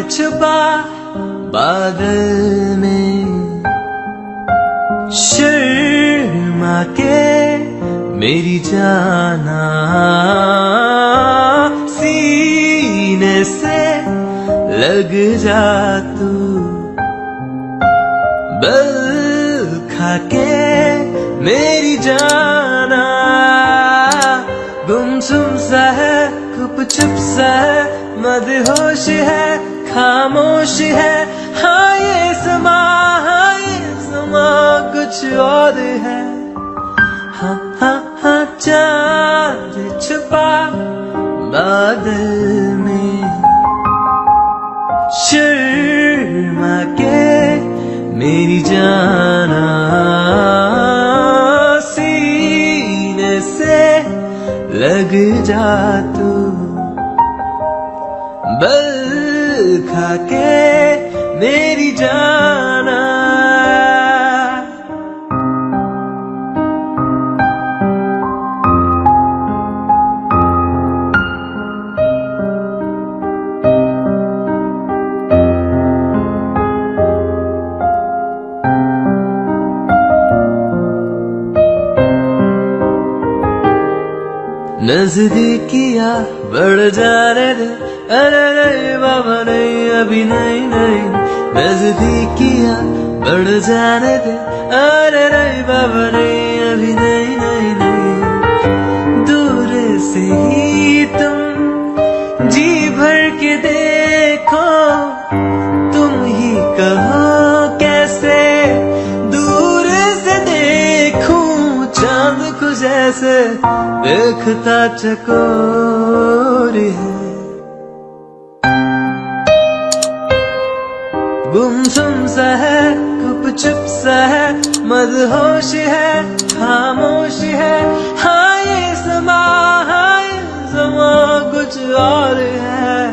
छुपा बादल में, शर्मा के मेरी जाना, सीने से लग जा तू, बल खा के मेरी जाना। गुमसुम सा है, गुपचुप सा है, मदहोश है, खामोश है, हाँ ये समा कुछ और है। हाँ हाँ हाँ चाँद छुपा बादल में, शर्मा के मेरी जाना, सीने से लग जा तू, बल खा के मेरी जाना। नजदीकिया बढ़ जाने दे, अरे नहीं बाबा नहीं अभी नहीं नहीं। नजदीकिया बढ़ जाने दे, अरे नहीं बाबा नहीं अभी नहीं नहीं नहीं। दूर से ही तुम जी भर के देखो, तुम ही कहो कैसे दूर से देखूं चांद को जैसे देखता चकोर है। गुमसुम सा है, गुपचुप सा है, मदहोश है, खामोश है, हाँ ये समा कुछ और है।